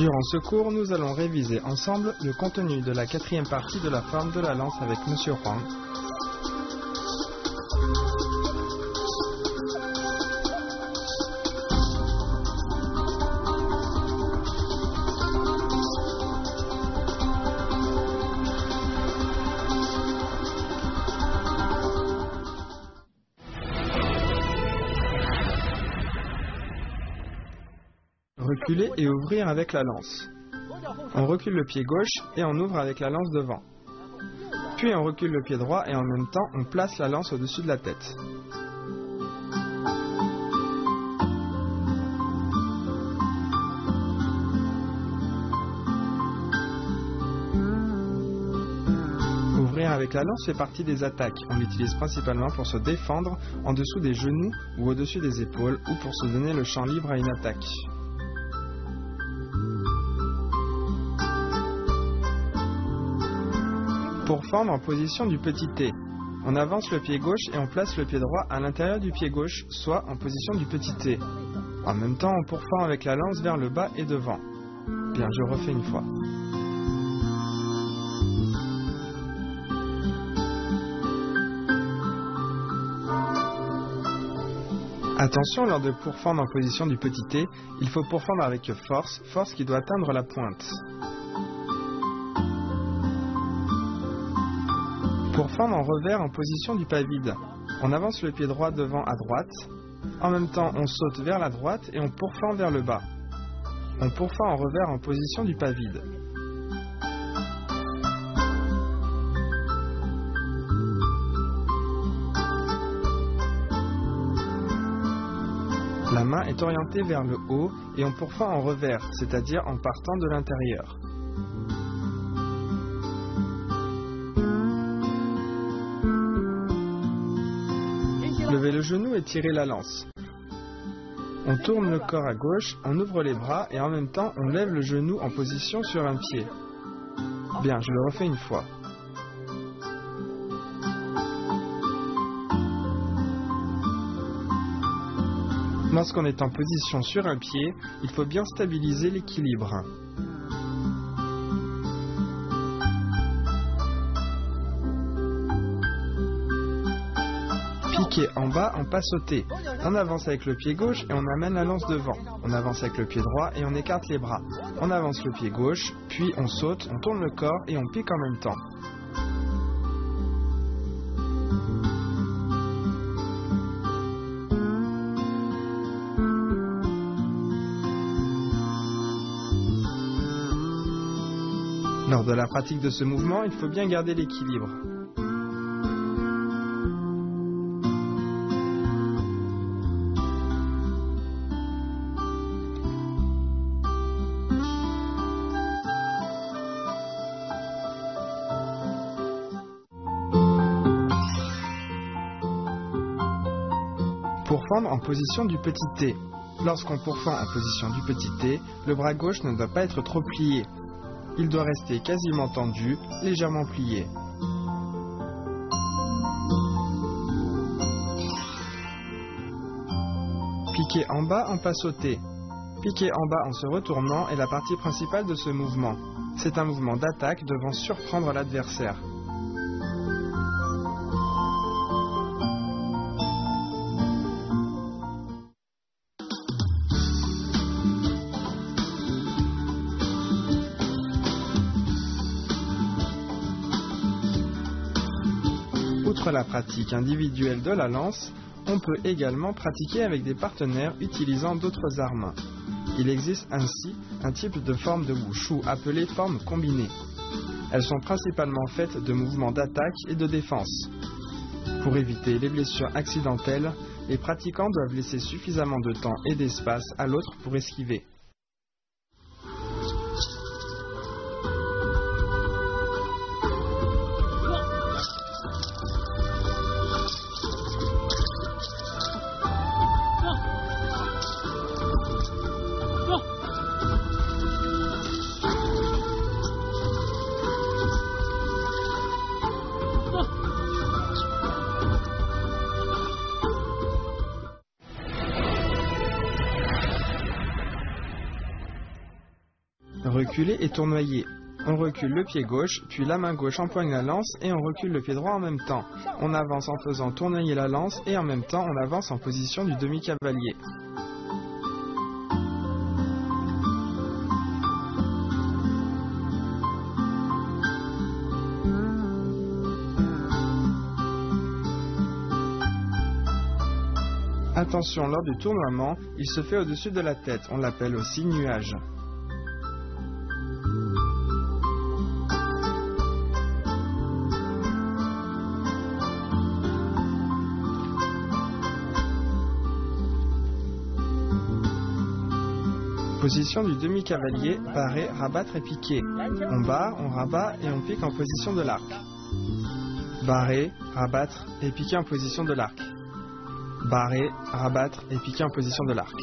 Durant ce cours, nous allons réviser ensemble le contenu de la quatrième partie de la forme de la lance avec Monsieur Huang. Reculer et ouvrir avec la lance. On recule le pied gauche et on ouvre avec la lance devant. Puis on recule le pied droit et en même temps on place la lance au-dessus de la tête. Ouvrir avec la lance fait partie des attaques. On l'utilise principalement pour se défendre en dessous des genoux ou au-dessus des épaules ou pour se donner le champ libre à une attaque. Pour fendre en position du petit T, on avance le pied gauche et on place le pied droit à l'intérieur du pied gauche, soit en position du petit T. En même temps, on pourfend avec la lance vers le bas et devant. Bien, je refais une fois. Attention, lors de pourfendre en position du petit T, il faut pourfendre avec force qui doit atteindre la pointe. Pourfendre en revers en position du pas vide. On avance le pied droit devant à droite. En même temps, on saute vers la droite et on pourfend vers le bas. On pourfend en revers en position du pas vide. La main est orientée vers le haut et on pourfend en revers, c'est-à-dire en partant de l'intérieur. Levez le genou et tirez la lance. On tourne le corps à gauche, on ouvre les bras et en même temps on lève le genou en position sur un pied. Bien, je le refais une fois. Lorsqu'on est en position sur un pied, il faut bien stabiliser l'équilibre. Piqué en bas en pas sauté. On avance avec le pied gauche et on amène la lance devant. On avance avec le pied droit et on écarte les bras. On avance le pied gauche, puis on saute, on tourne le corps et on pique en même temps. Lors de la pratique de ce mouvement, il faut bien garder l'équilibre. Pourfendre en position du petit T. Lorsqu'on pourfend en position du petit T, le bras gauche ne doit pas être trop plié. Il doit rester quasiment tendu, légèrement plié. Piquer en bas en pas sauté. Piquer en bas en se retournant est la partie principale de ce mouvement. C'est un mouvement d'attaque devant surprendre l'adversaire. Outre la pratique individuelle de la lance, on peut également pratiquer avec des partenaires utilisant d'autres armes. Il existe ainsi un type de forme de wushu appelée forme combinée. Elles sont principalement faites de mouvements d'attaque et de défense. Pour éviter les blessures accidentelles, les pratiquants doivent laisser suffisamment de temps et d'espace à l'autre pour esquiver. Reculer et tournoyer. On recule le pied gauche, puis la main gauche empoigne la lance et on recule le pied droit en même temps. On avance en faisant tournoyer la lance et en même temps on avance en position du demi-cavalier. Attention, lors du tournoiement, il se fait au-dessus de la tête, on l'appelle aussi nuage. Position du demi-cavalier, barrer, rabattre et piquer. On barre, on rabat et on pique en position de l'arc. Barrer, rabattre et piquer en position de l'arc. Barrer, rabattre et piquer en position de l'arc.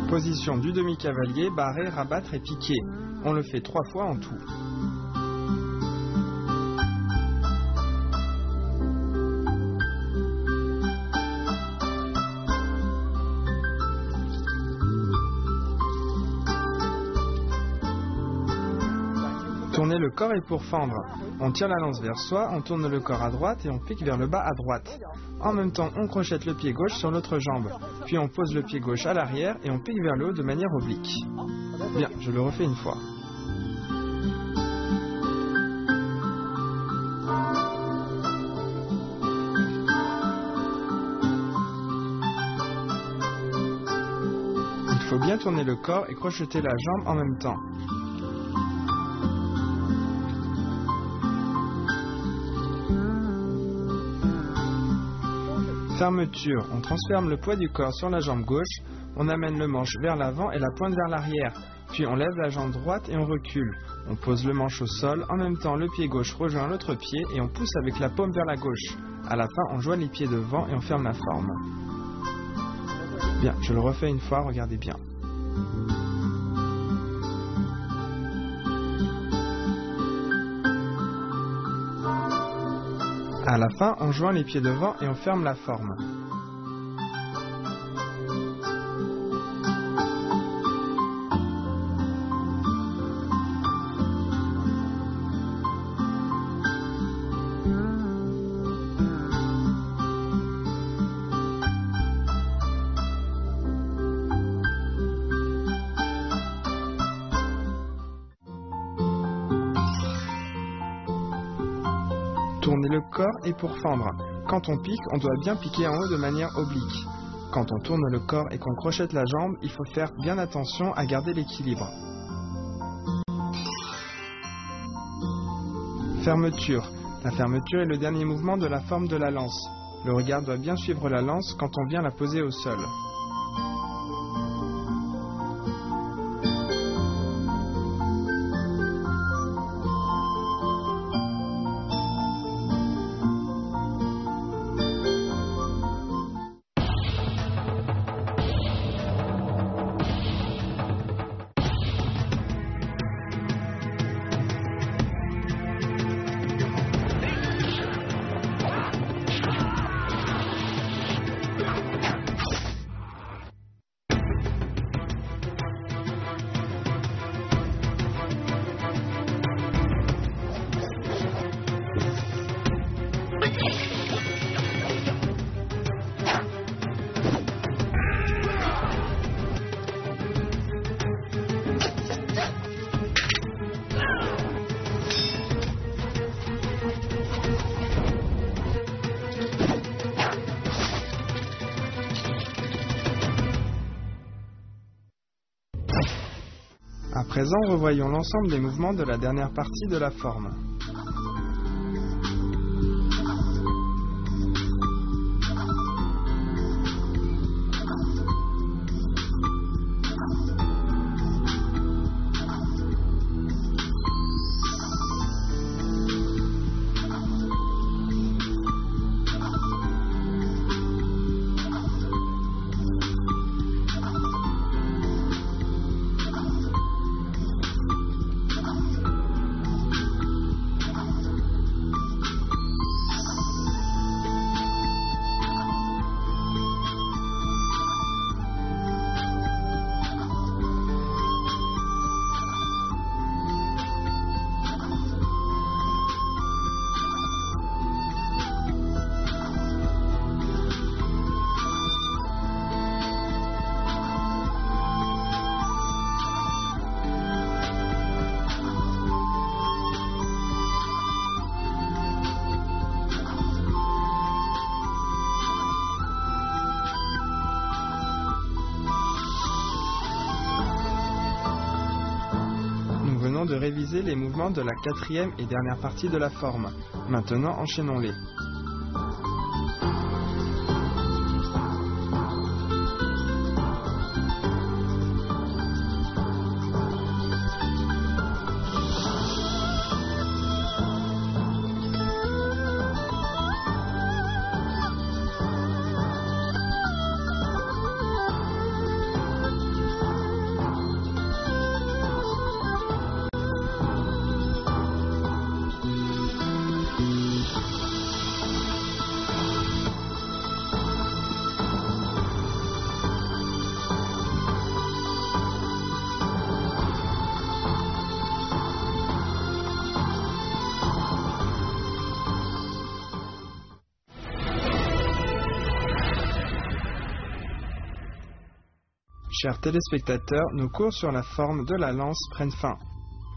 Position du demi-cavalier, barrer, rabattre et piquer. On le fait 3 fois en tout. Tourner le corps et pour fendre. On tire la lance vers soi, on tourne le corps à droite et on pique vers le bas à droite. En même temps, on crochette le pied gauche sur l'autre jambe. Puis on pose le pied gauche à l'arrière et on pique vers le haut de manière oblique. Bien, je le refais une fois. Il faut bien tourner le corps et crocheter la jambe en même temps. Fermeture, on transfère le poids du corps sur la jambe gauche, on amène le manche vers l'avant et la pointe vers l'arrière, puis on lève la jambe droite et on recule. On pose le manche au sol, en même temps le pied gauche rejoint l'autre pied et on pousse avec la paume vers la gauche. À la fin, on joint les pieds devant et on ferme la forme. Bien, je le refais une fois, regardez bien. À la fin, on joint les pieds devant et on ferme la forme. Tourner le corps et pour fendre. Quand on pique, on doit bien piquer en haut de manière oblique. Quand on tourne le corps et qu'on crochette la jambe, il faut faire bien attention à garder l'équilibre. Fermeture. La fermeture est le dernier mouvement de la forme de la lance. Le regard doit bien suivre la lance quand on vient la poser au sol. À présent, revoyons l'ensemble des mouvements de la dernière partie de la forme. venons de réviser les mouvements de la quatrième et dernière partie de la forme. Maintenant, enchaînons-les. Chers téléspectateurs, nos cours sur la forme de la lance prennent fin.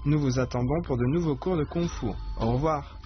Nous vous attendons pour de nouveaux cours de Kung Fu. Au revoir.